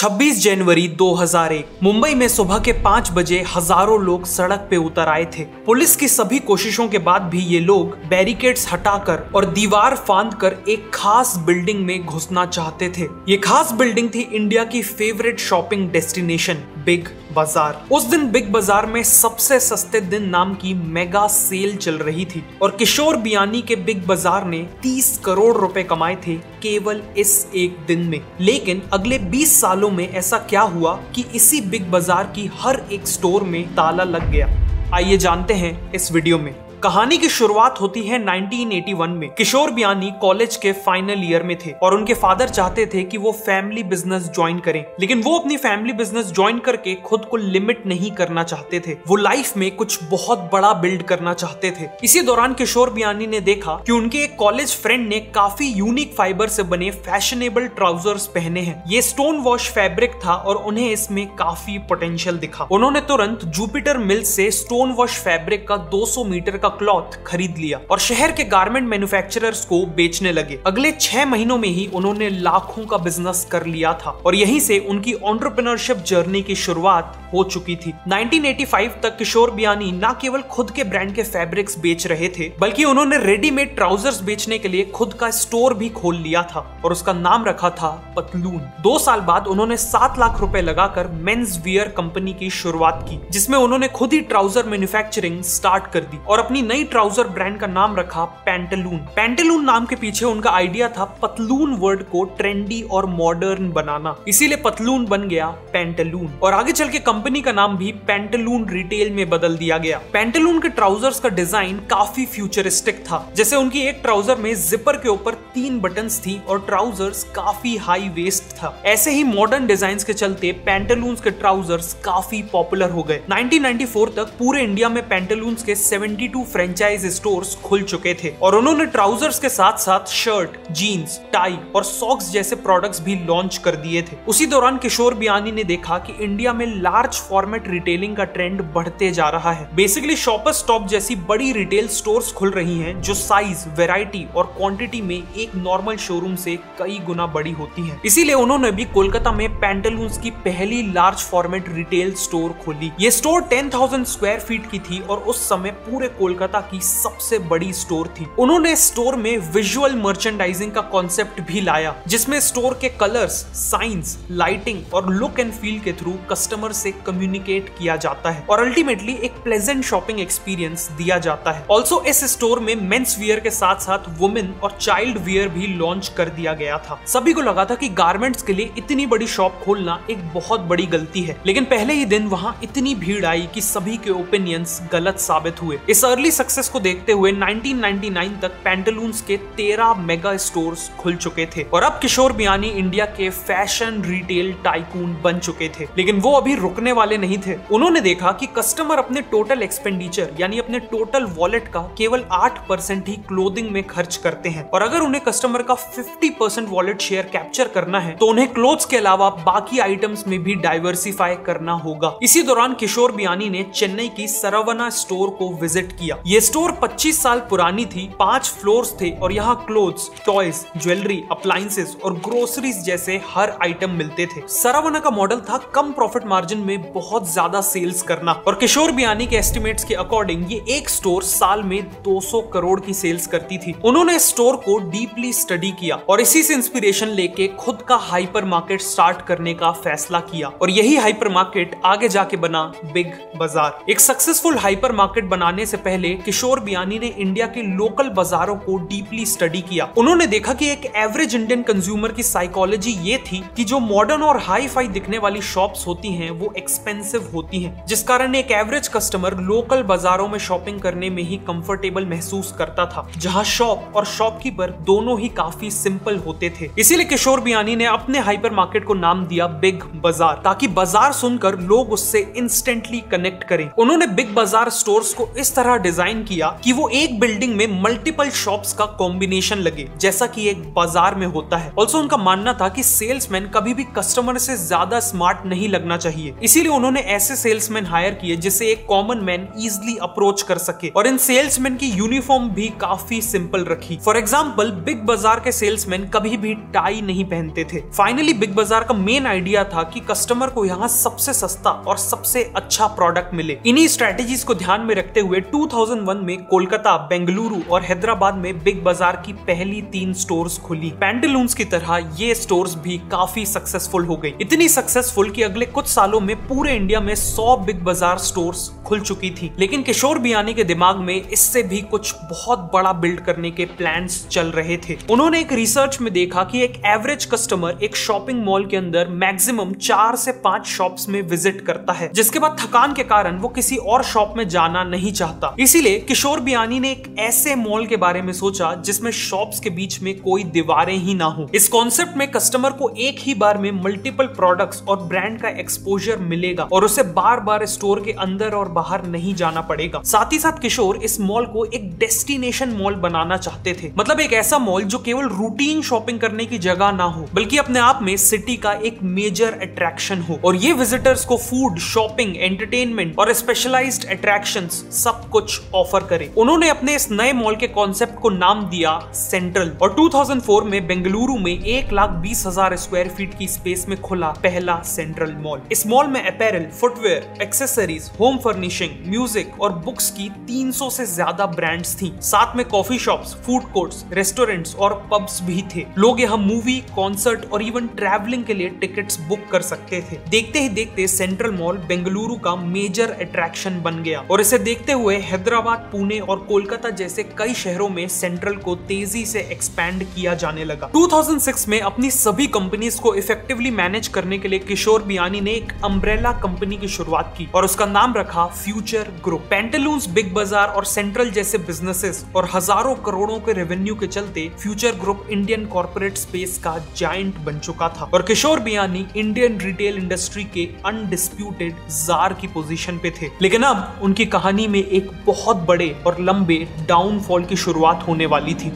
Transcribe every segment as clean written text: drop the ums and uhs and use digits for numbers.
26 जनवरी 2001 मुंबई में सुबह के 5 बजे हजारों लोग सड़क पे उतर आए थे। पुलिस की सभी कोशिशों के बाद भी ये लोग बैरिकेड्स हटाकर और दीवार फांदकर एक खास बिल्डिंग में घुसना चाहते थे। ये खास बिल्डिंग थी इंडिया की फेवरेट शॉपिंग डेस्टिनेशन बिग बाजार। उस दिन बिग बाजार में सबसे सस्ते दिन नाम की मेगा सेल चल रही थी और किशोर बियानी के बिग बाजार ने 30 करोड़ रुपए कमाए थे केवल इस एक दिन में। लेकिन अगले 20 सालों में ऐसा क्या हुआ कि इसी बिग बाजार की हर एक स्टोर में ताला लग गया। आइए जानते हैं इस वीडियो में। कहानी की शुरुआत होती है 1981 में। किशोर बियानी कॉलेज के फाइनल ईयर में थे और उनके फादर चाहते थे कि वो फैमिली बिजनेस ज्वाइन करें, लेकिन वो अपनी फैमिली बिजनेस ज्वाइन करके खुद को लिमिट नहीं करना चाहते थे। वो लाइफ में कुछ बहुत बड़ा बिल्ड करना चाहते थे। इसी दौरान किशोर बियानी ने देखा कि उनके एक कॉलेज फ्रेंड ने काफी यूनिक फाइबर से बने फैशनेबल ट्राउजर्स पहने हैं। ये स्टोन वॉश फैब्रिक था और उन्हें इसमें काफी पोटेंशियल दिखा। उन्होंने तुरंत जुपिटर मिल से स्टोन वॉश फैब्रिक का 200 मीटर का क्लॉथ खरीद लिया और शहर के गारमेंट मैन्युफैक्चरर्स को बेचने लगे। अगले 6 महीनों में ही उन्होंने लाखों का बिजनेस कर लिया था और यहीं से उनकी एंटरप्रेन्योरशिप जर्नी की शुरुआत हो चुकी थी। 1985 तक किशोर बियानी न केवल खुद के ब्रांड के फैब्रिक्स बेच रहे थे, बल्कि उन्होंने रेडीमेड ट्राउजर्स बेचने के लिए खुद का स्टोर भी खोल लिया था और उसका नाम रखा था पतलून। 2 साल बाद उन्होंने 7 लाख रुपए लगाकर मेंस वियर कंपनी की शुरुआत की, जिसमें उन्होंने खुद ही ट्राउजर मैन्युफैक्चरिंग स्टार्ट कर दी और अपनी नई ट्राउजर ब्रांड का नाम रखा पैंटालून। पैंटालून नाम के पीछे उनका आइडिया था पतलून वर्ड को ट्रेंडी और मॉडर्न बनाना, इसीलिए पतलून बन गया पैंटालून और आगे चल के कंपनी का नाम भी पैंटालून रिटेल में बदल दिया गया। पैंटालून के ट्राउजर्स का डिजाइन काफी फ्यूचरिस्टिक था, जैसे उनकी एक ट्राउजर में जिपर के ऊपर 3 बटन्स थी और ट्राउजर्स काफी हाई वेस्ट था। ऐसे ही मॉडर्न डिजाइन्स के चलते पैंटालून्स के ट्राउजर्स काफी पॉपुलर हो गए। 1994 तक पूरे इंडिया में पैंटालून्स के 72 फ्रेंचाइज स्टोर्स खुल चुके थे और उन्होंने ट्राउजर्स के साथ साथ शर्ट, जीन्स, टाई और सॉक्स जैसे प्रोडक्ट्स भी लॉन्च कर दिए थे। उसी दौरान किशोर बियानी ने देखा कि इंडिया में लार्ज फॉर्मेट रिटेलिंग का ट्रेंड बढ़ते जा रहा है। बेसिकली शॉपर स्टॉप जैसी बड़ी रिटेल स्टोर्स खुल रही हैं जो साइज, वैरायटी और क्वांटिटी में एक नॉर्मल शोरूम से कई गुना बड़ी होती है। इसीलिए उन्होंने भी कोलकाता में पैंटालून्स की पहली लार्ज फॉर्मेट रिटेल स्टोर खोली। ये स्टोर 10,000 स्क्वायर फीट की थी और उस समय पूरे कोलकाता की सबसे बड़ी स्टोर थी। उन्होंने स्टोर में विजुअल मर्चेंडाइजिंग का कॉन्सेप्ट भी लाया, जिसमें स्टोर के कलर्स, साइंस, लाइटिंग और लुक एंड फील के थ्रू कस्टमर से कम्युनिकेट किया जाता है और अल्टीमेटली एक प्लेजेंट शॉपिंग एक्सपीरियंस दिया जाता है। ऑल्सो इस स्टोर में मेंस वियर के साथ साथ वुमेन और चाइल्ड वियर भी लॉन्च कर दिया गया था। सभी को लगा था कि गारमेंट्स के लिए इतनी बड़ी शॉप खोलना एक बहुत बड़ी गलती है, लेकिन पहले ही दिन वहां इतनी भीड़ आई कि सभी के ओपिनियंस गलत साबित हुए। इस अर्ली सक्सेस को देखते हुए 1999 तक पैंटालून्स के 13 मेगा स्टोर्स खुल चुके थे और अब किशोर बियानी इंडिया के फैशन रिटेल टाइकून बन चुके थे। लेकिन वो अभी रुकने वाले नहीं थे। उन्होंने देखा कि कस्टमर अपने टोटल एक्सपेंडिचर यानी अपने टोटल वॉलेट का केवल 8% ही क्लोथिंग में खर्च करते हैं और अगर उन्हें कस्टमर का 50% वॉलेट शेयर कैप्चर करना है तो उन्हें क्लोथ्स के अलावा बाकी आइटम्स में भी डाइवर्सिफाई करना होगा। इसी दौरान किशोर बियानी ने चेन्नई की सरवना स्टोर को विजिट किया। ये स्टोर 25 साल पुरानी थी, 5 फ्लोर्स थे और यहाँ क्लोथ्स, टॉयज, ज्वेलरी, अप्लायंसेस और ग्रोसरीज जैसे हर आइटम मिलते थे। सरवना का मॉडल था कम प्रॉफिट मार्जिन में बहुत ज्यादा सेल्स करना और किशोर बियानी के एस्टिमेट्स के अकॉर्डिंग ये एक स्टोर साल में 200 करोड़ की सेल्स करती थी। उन्होंने स्टोर को डीपली स्टडी किया और इसी से इंस्पिरेशन लेके खुद का हाइपर मार्केट स्टार्ट करने का फैसला किया और यही हाइपर मार्केट आगे जाके बना बिग बाजार। एक सक्सेसफुल हाइपर मार्केट बनाने से पहले किशोर बियानी ने इंडिया के लोकल बाजारों को डीपली स्टडी किया। उन्होंने देखा कि एक एवरेज इंडियन कंज्यूमर की साइकोलॉजी ये थी कि जो मॉडर्न और हाई फाई दिखने वाली शॉप्स होती हैं वो एक्सपेंसिव होती हैं, जिस कारण एक एवरेज कस्टमर लोकल बाजारों में शॉपिंग करने में ही कंफर्टेबल महसूस करता था, जहां शॉप और शॉपकीपर दोनों ही काफी सिंपल होते थे। इसीलिए किशोर बियानी ने अपने हाइपर मार्केट को नाम दिया बिग बाजार, ताकि बाजार सुनकर लोग उससे इंस्टेंटली कनेक्ट करें। उन्होंने बिग बाजार स्टोर्स को इस तरह डिजाइन किया कि वो एक बिल्डिंग में मल्टीपल शॉप्स का कॉम्बिनेशन लगे, जैसा कि एक बाजार में होता है। ऑल्सो उनका मानना था कि सेल्समैन कभी भी कस्टमर से ज्यादा स्मार्ट नहीं लगना चाहिए, इसीलिए उन्होंने ऐसे सेल्समैन हायर किए जिसे एक कॉमन मैन इजिली अप्रोच कर सके। और इन सेल्समैन की यूनिफॉर्म भी काफी सिंपल रखी। फॉर एग्जाम्पल, बिग बाजार के सेल्समैन कभी भी टाई नहीं पहनते थे। फाइनली बिग बाजार का मेन आइडिया था कि कस्टमर को यहाँ सबसे सस्ता और सबसे अच्छा प्रोडक्ट मिले। इन्हीं स्ट्रेटेजीज को ध्यान में रखते हुए 2001 में कोलकाता, बेंगलुरु और हैदराबाद में बिग बाजार की पहली 3 स्टोर्स खुली। पैंटालून्स की तरह ये स्टोर्स भी काफी सक्सेसफुल हो गई, इतनी सक्सेसफुल कि अगले कुछ सालों में पूरे इंडिया में 100 बिग बाजार स्टोर्स खुल चुकी थी। लेकिन किशोर बियानी के दिमाग में इससे भी कुछ बहुत बड़ा बिल्ड करने के प्लान्स चल रहे थे। उन्होंने एक रिसर्च में देखा कि एक एवरेज कस्टमर एक शॉपिंग मॉल के अंदर मैक्सिमम 4 से 5 शॉप्स में विजिट करता है, जिसके बाद थकान के कारण वो किसी और शॉप में जाना नहीं चाहता। इसीलिए किशोर बियानी ने एक ऐसे मॉल के बारे में सोचा जिसमें शॉप्स के बीच में कोई दीवारें ही ना हो। इस कॉन्सेप्ट में कस्टमर को एक ही बार में मल्टीपल प्रोडक्ट्स और ब्रांड का एक्सपोजर मिलेगा और उसे बार बार स्टोर के अंदर और बाहर नहीं जाना पड़ेगा। साथ ही साथ किशोर इस मॉल को एक डेस्टिनेशन मॉल बनाना चाहते थे, मतलब एक ऐसा मॉल जो केवल रूटीन शॉपिंग करने की जगह ना हो, बल्कि अपने आप में सिटी का एक मेजर अट्रैक्शन हो। और ये विजिटर्स को फूड, शॉपिंग, एंटरटेनमेंट और स्पेशलाइज्ड अट्रैक्शंस सब कुछ ऑफर करे। उन्होंने अपने इस नए मॉल के कॉन्सेप्ट को नाम दिया सेंट्रल। और 2004 में बेंगलुरु में 1,20,000 स्क्वायर फीट की स्पेस में खुला पहला सेंट्रल मॉल। इस मॉल में apparel, footwear, accessories, home furnishing, music और बुक्स की 300 से ज्यादा ब्रांड्स थी। साथ में coffee shops, food courts, restaurants और पब्स भी थे। लोग यहाँ मूवी, कॉन्सर्ट और इवन ट्रैवलिंग के लिए टिकट्स बुक कर सकते थे। देखते ही देखते सेंट्रल मॉल बेंगलुरु का मेजर अट्रैक्शन बन गया और इसे देखते हुए हैदराबाद, पुणे और कोलकाता जैसे कई शहरों में सेंट्रल को तेजी से एक्सपैंड किया जाने लगा। 2006 में अपनी सभी कंपनीज को इफेक्टिवली मैनेज करने के लिए किशोर बियानी ने एक अम्ब्रेला कंपनी की शुरुआत की और उसका नाम रखा फ्यूचर ग्रुप। पैंटालून्स, बिग बाजार और सेंट्रल जैसे बिजनेसेस और हजारों करोड़ों के रेवेन्यू के चलते future group Indian corporate space का जायंट बन चुका था और Kishore Biyani Indian retail industry के अनडिस्प्यूटेड जार की पोजीशन पे थे। लेकिन अब उनकी कहानी में एक बहुत बड़े और लंबे डाउनफॉल की शुरुआत होने वाली थी।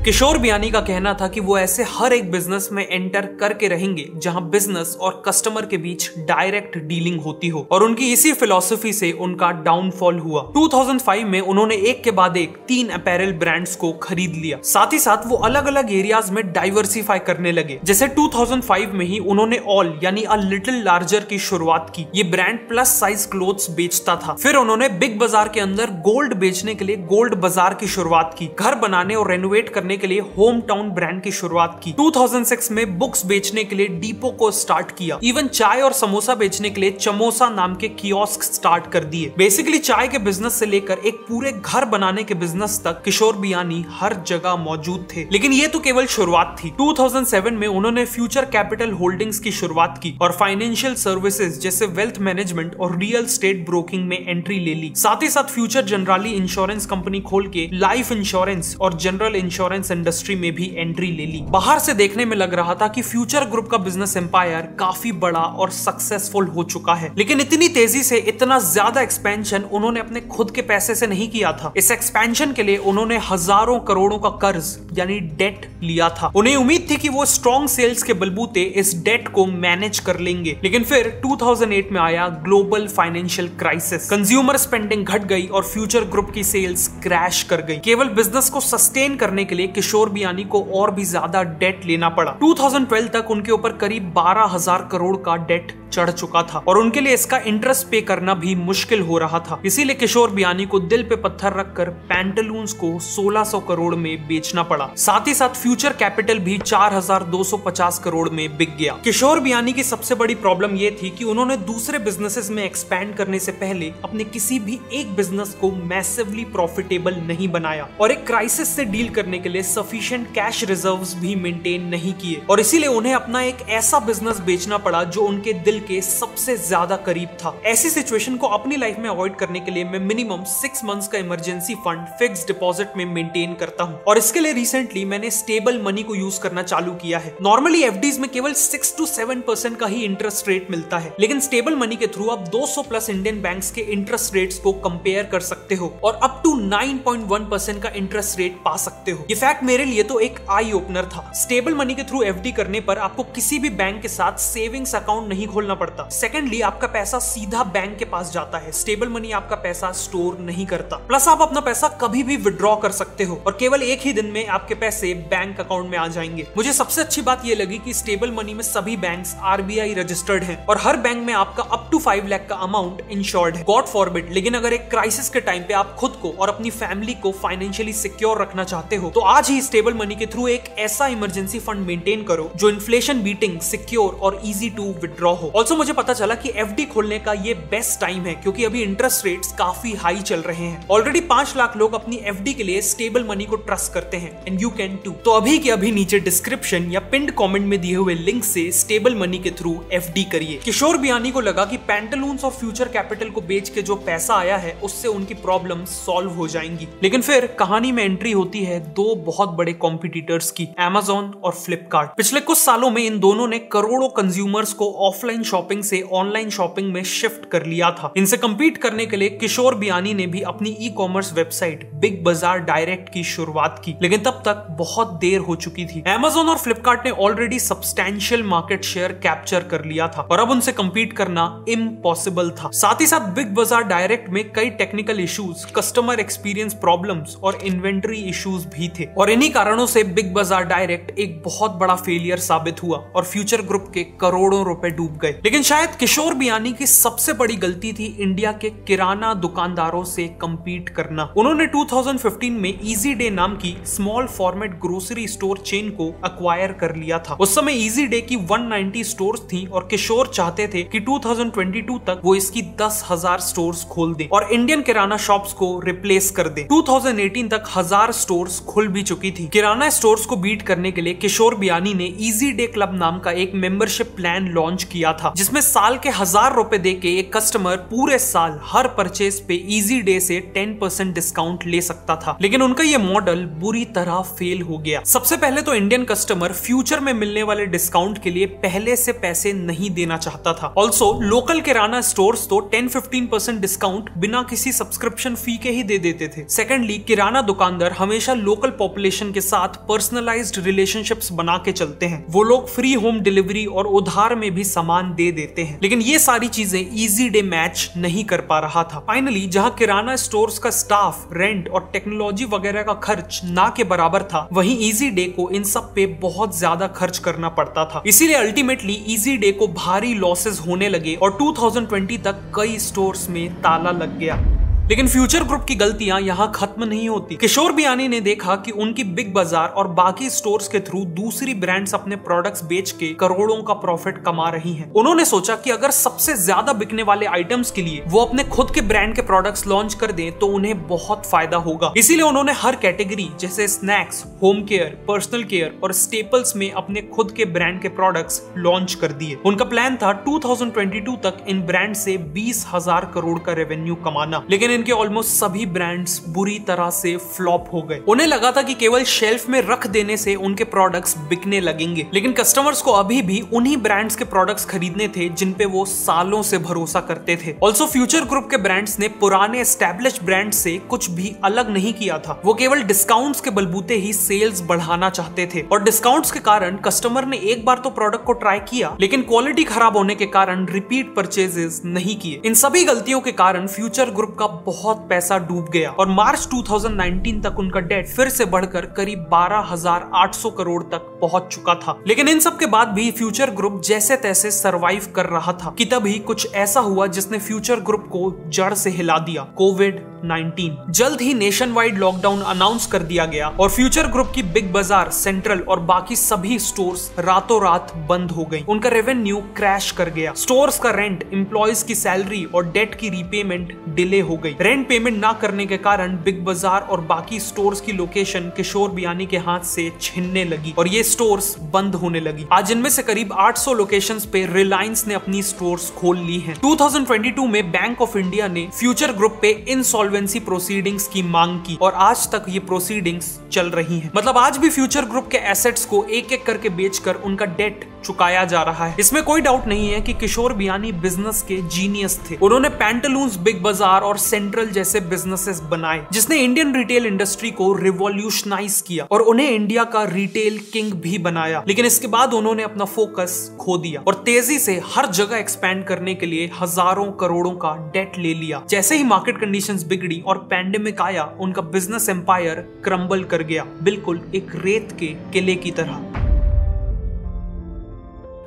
किशोर बियानी का कहना था कि वो ऐसे हर एक बिजनेस में एंटर करके रहेंगे जहां बिजनेस और कस्टमर के बीच डायरेक्ट डीलिंग होती हो और उनकी इसी फिलॉसफी से उनका डाउनफॉल हुआ। 2005 में उन्होंने एक के बाद एक 3 अपैरल ब्रांड्स को खरीद लिया। साथ ही साथ वो अलग अलग एरियाज में डाइवर्सिफाई करने लगे। जैसे 2005 में ही उन्होंने ऑल यानी अ लिटिल लार्जर की शुरुआत की। ये ब्रांड प्लस साइज क्लोथ्स बेचता था। फिर उन्होंने बिग बाजार के अंदर गोल्ड बेचने के लिए गोल्ड बाजार की शुरुआत की। घर बनाने और रेनोवेट करने के लिए होम टाउन ब्रांड की शुरुआत की। 2006 में बुक्स बेचने के लिए डीपो को स्टार्ट किया। इवन चाय और समोसा बेचने के लिए चमोसा नाम के कियोस्क स्टार्ट कर दिए। बेसिकली चाय के बिजनेस से लेकर एक पूरे घर बनाने के बिजनेस तक किशोर बियानी हर जगह मौजूद थे। लेकिन ये तो केवल शुरुआत थी। 2007 में उन्होंने फ्यूचर कैपिटल होल्डिंग्स की शुरुआत की और फाइनेंशियल सर्विसेज जैसे वेल्थ मैनेजमेंट और रियल स्टेट ब्रोकिंग में एंट्री ले ली। साथ ही साथ फ्यूचर जनरली इंश्योरेंस कंपनी खोल के लाइफ इंश्योरेंस और जनरल इंश्योरेंस इंडस्ट्री में भी एंट्री ले ली। बाहर से देखने में लग रहा था कि फ्यूचर ग्रुप का बिजनेस एम्पायर काफी बड़ा और सक्सेसफुल हो चुका है। लेकिन इतनी तेजी से इतना ज्यादा एक्सपेंशन उन्होंने अपने खुद के पैसे से नहीं किया था। इस एक्सपेंशन के लिए उन्होंने हजारों करोड़ों का कर्ज यानी डेट लिया था। उन्हें उम्मीद थी कि वो स्ट्रॉन्ग सेल्स के बलबूते इस डेट को मैनेज कर लेंगे। लेकिन फिर 2008 में आया global financial crisis. Consumer spending घट गई और फ्यूचर ग्रुप की सेल्स क्रैश कर गई। केवल बिजनेस को सस्टेन करने के लिए किशोर बियानी को और भी ज्यादा डेट लेना पड़ा। 2012 तक उनके ऊपर करीब 12,000 करोड़ का डेट चढ़ चुका था और उनके लिए इसका इंटरेस्ट पे करना भी मुश्किल हो रहा था। इसीलिए किशोर बियानी को दिल पे पत्थर रखकर पैंटालून्स को 1600 करोड़ में बेचना पड़ा। साथ ही साथ फ्यूचर कैपिटल भी 4,250 करोड़ में बिक गया। किशोर बियानी की सबसे बड़ी प्रॉब्लम यह थी कि उन्होंने दूसरे बिजनेसेस में एक्सपैंड करने से पहले अपने किसी भी एक बिजनेस को मैसिवली प्रॉफिटेबल नहीं बनाया और एक क्राइसिस से डील करने के लिए सफिशिएंट कैश रिजर्व्स भी मेंटेन नहीं किए और इसीलिए उन्हें अपना एक ऐसा बिजनेस बेचना पड़ा जो उनके दिल दिल के सबसे ज्यादा करीब था। ऐसी सिचुएशन को अपनी लाइफ में अवॉइड करने के लिए मैं मिनिमम 6 मंथ्स का इमरजेंसी फंड फिक्स डिपॉजिट में मेंटेन करता हूँ और इसके लिए रिसेंटली मैंने स्टेबल मनी को यूज करना चालू किया है। नॉर्मली एफडीज में केवल 6 to 7% का ही इंटरेस्ट रेट मिलता है, लेकिन स्टेबल मनी के थ्रू आप 200 प्लस इंडियन बैंक्स के इंटरेस्ट रेट्स को कंपेयर कर सकते हो और अप टू 9.1% का इंटरेस्ट रेट पा सकते हो। ये फैक्ट मेरे लिए तो एक आई ओपनर था। स्टेबल मनी के थ्रू एफडी करने पर आपको किसी भी बैंक के साथ सेविंग्स अकाउंट नहीं खोलना पड़ता। सेकेंडली, आपका पैसा सीधा बैंक के पास जाता है। स्टेबल मनी आपका पैसा स्टोर नहीं करता। प्लस आप अपना पैसा कभी भी विड्रॉ कर सकते हो और केवल एक ही दिन में आपके पैसे बैंक अकाउंट में आ जाएंगे। मुझे सबसे अच्छी बात यह लगी कि स्टेबल मनी में सभी बैंक्स आरबीआई रजिस्टर्ड हैं और हर बैंक में आपका अप टू 5 लाख का अमाउंट इंश्योर्ड है। गॉड फॉरबिड, लेकिन अगर एक क्राइसिस के टाइम पे आप खुद को और अपनी फैमिली को फाइनेंशियली सिक्योर रखना चाहते हो तो आज ही स्टेबल मनी के थ्रू एक ऐसा इमरजेंसी फंड मेंटेन करो जो इन्फ्लेशन बीटिंग, सिक्योर और इजी टू विड्रॉ हो। ऑल्सो मुझे पता चला कि एफडी खोलने का ये बेस्ट टाइम है क्योंकि अभी इंटरेस्ट रेट्स काफी हाई चल रहे हैं। ऑलरेडी 5 लाख लोग अपनी एफडी के लिए स्टेबल मनी को ट्रस्ट करते हैं एंड यू कैन टू। तो अभी के अभी नीचे डिस्क्रिप्शन या पिन्ड कमेंट में दिए हुए लिंक से स्टेबल मनी के थ्रू एफडी करिए। किशोर बियानी को लगा कि पैंटालून्स और फ्यूचर कैपिटल को बेच के जो पैसा आया है उससे उनकी प्रॉब्लम सॉल्व हो जाएंगी, लेकिन फिर कहानी में एंट्री होती है 2 बहुत बड़े कॉम्पिटिटर्स की, Amazon और फ्लिपकार्ट। पिछले कुछ सालों में इन दोनों ने करोड़ों कंज्यूमर्स को ऑफलाइन शॉपिंग से ऑनलाइन शॉपिंग में शिफ्ट कर लिया था। इनसे कंपीट करने के लिए किशोर बियानी ने भी अपनी ई कॉमर्स वेबसाइट बिग बाजार डायरेक्ट की शुरुआत की, लेकिन तब तक बहुत देर हो चुकी थी। Amazon और फ्लिपकार्ट ने already substantial market share capture कर लिया था और अब उनसे कंपीट करना इम्पॉसिबल था। साथ ही साथ बिग बाजार डायरेक्ट में कई technical issues, customer experience problems और इन्वेंटरी इश्यूज भी थे और इन्हीं कारणों से बिग बाजार डायरेक्ट एक बहुत बड़ा फेलियर साबित हुआ और फ्यूचर ग्रुप के करोड़ों रुपए डूब गए। लेकिन शायद किशोर बियानी की सबसे बड़ी गलती थी इंडिया के किराना दुकानदारों से कंपीट करना। उन्होंने 2015 में इजी डे नाम की small format grocery store chain को अक्वायर कर लिया था। उस समय इजी डे की 190 स्टोर्स थी और किशोर चाहते थे कि 2022 तक वो इसकी 10,000 स्टोर्स खोल दे और इंडियन किराना शॉप्स को रिप्लेस कर दे। 2018 तक 1000 स्टोर्स खुल भी चुकी थी। किराना स्टोर्स को बीट करने के लिए किशोर बियानी ने इजी डे क्लब नाम का एक मेंबरशिप प्लान लॉन्च किया था, जिसमें साल के 1000 रुपए देके एक कस्टमर पूरे साल हर परचेज पे इजी डे से 10% डिस्काउंट ले सकता था। लेकिन उनका ये मॉडल बुरी तरह फेल हो गया। सबसे पहले तो इंडियन कस्टमर फ्यूचर में मिलने वाले डिस्काउंट के लिए पहले से पैसे नहीं देना चाहता था। ऑल्सो लोकल किराना स्टोर्स तो 10-15% डिस्काउंट बिना किसी सब्सक्रिप्शन फी के ही दे देते थे। सेकेंडली, किराना दुकानदार हमेशा लोकल पॉपुलेशन के साथ पर्सनलाइज्ड रिलेशनशिप्स बना के चलते हैं। वो लोग फ्री होम डिलीवरी और उधार में भी सामान दे देते हैं, लेकिन ये सारी चीजें इजी डे मैच नहीं कर पा रहा था। फाइनली, जहां किराना स्टोर्स का स्टाफ, रेंट और टेक्नोलॉजी वगैरह का खर्च ना के बराबर था, वहीं इजी डे को इन सब पे बहुत ज्यादा खर्च करना पड़ता था। इसीलिए अल्टीमेटली इजी डे को भारी लॉसेस होने लगे और 2020 तक कई स्टोर्स में ताला लग गया। लेकिन फ्यूचर ग्रुप की गलतियां यहां खत्म नहीं होती। किशोर बियानी ने देखा कि उनकी बिग बाजार और बाकी स्टोर्स के थ्रू दूसरी ब्रांड्स अपने प्रोडक्ट्स बेच के करोड़ों का प्रॉफिट कमा रही हैं। उन्होंने सोचा कि अगर सबसे ज्यादा बिकने वाले आइटम्स के लिए वो अपने खुद के ब्रांड के प्रोडक्ट्स लॉन्च कर दें तो उन्हें बहुत फायदा होगा। इसीलिए उन्होंने हर कैटेगरी जैसे snacks, home care, personal care और स्टेपल्स में अपने खुद के ब्रांड के प्रोडक्ट्स लॉन्च कर दिए। उनका प्लान था 2022 तक इन ब्रांड से 20,000 करोड़ का रेवेन्यू कमाना, लेकिन इनके ऑलमोस्ट सभी ब्रांड्स बुरी तरह से फ्लॉप हो गए। उन्हें लगा था कि केवल शेल्फ में रख देने से उनके प्रोडक्ट्स बिकने लगेंगे, लेकिन कस्टमर्स को अभी भी उन्हीं ब्रांड्स के प्रोडक्ट्स खरीदने थे जिन पे वो सालों से भरोसा करते थे। ऑल्सो फ्यूचर ग्रुप के ब्रांड्स ने पुराने एस्टैब्लिश्ड ब्रांड से कुछ भी अलग नहीं किया था। वो केवल डिस्काउंट्स के बलबूते ही सेल्स बढ़ाना चाहते थे और डिस्काउंट्स के कारण कस्टमर ने एक बार तो प्रोडक्ट को ट्राई किया, लेकिन क्वालिटी खराब होने के कारण रिपीट परचेजेस नहीं किए। इन सभी गलतियों के कारण फ्यूचर ग्रुप का बहुत पैसा डूब गया और मार्च 2019 तक उनका डेट फिर से बढ़कर करीब 12,800 करोड़ तक पहुंच चुका था। लेकिन इन सब के बाद भी फ्यूचर ग्रुप जैसे तैसे सरवाइव कर रहा था कि तभी कुछ ऐसा हुआ जिसने फ्यूचर ग्रुप को जड़ से हिला दिया। कोविड कोविड-19। जल्द ही नेशन वाइड लॉकडाउन अनाउंस कर दिया गया और फ्यूचर ग्रुप की बिग बाजार, सेंट्रल और बाकी सभी स्टोर्स रातों रात बंद हो गई। उनका रेवेन्यू क्रैश कर गया। स्टोर्स का रेंट, एम्प्लॉयज की सैलरी और डेट की रीपेमेंट डिले हो गई। रेंट पेमेंट ना करने के कारण बिग बाजार और बाकी स्टोर्स की लोकेशन किशोर बियानी के हाथ से छिनने लगी और ये स्टोर्स बंद होने लगी। आज इनमें से करीब 800 लोकेशंस पे रिलायंस ने अपनी स्टोर्स खोल ली हैं। 2022 में बैंक ऑफ इंडिया ने फ्यूचर ग्रुप पे इंसॉल्वेंसी प्रोसीडिंग्स की मांग की और आज तक ये प्रोसीडिंग्स चल रही हैं। मतलब आज भी फ्यूचर ग्रुप के एसेट्स को एक एक करके बेचकर उनका डेट चुकाया जा रहा है। इसमें कोई डाउट नहीं है कि किशोर बियानी बिजनेस के जीनियस थे। उन्होंने पैंटालून्स, बिग बाजार और सेंट्रल जैसे बिजनेसेस बनाए जिसने इंडियन रिटेल इंडस्ट्री को रिवॉल्यूशनाइज किया और उन्हें इंडिया का रिटेल किंग भी बनाया। लेकिन इसके बाद उन्होंने अपना फोकस खो दिया और तेजी से हर जगह एक्सपैंड करने के लिए हजारों करोड़ों का डेट ले लिया। जैसे ही मार्केट कंडीशंस बिगड़ी और पैंडेमिक आया, उनका बिजनेस एम्पायर क्रम्बल कर गया, बिल्कुल एक रेत के किले की तरह।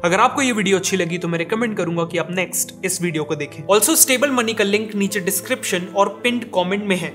अगर आपको ये वीडियो अच्छी लगी तो मैं रिकमेंड करूंगा कि आप नेक्स्ट इस वीडियो को देखें। ऑल्सो स्टेबल मनी का लिंक नीचे डिस्क्रिप्शन और पिन्ड कमेंट में है।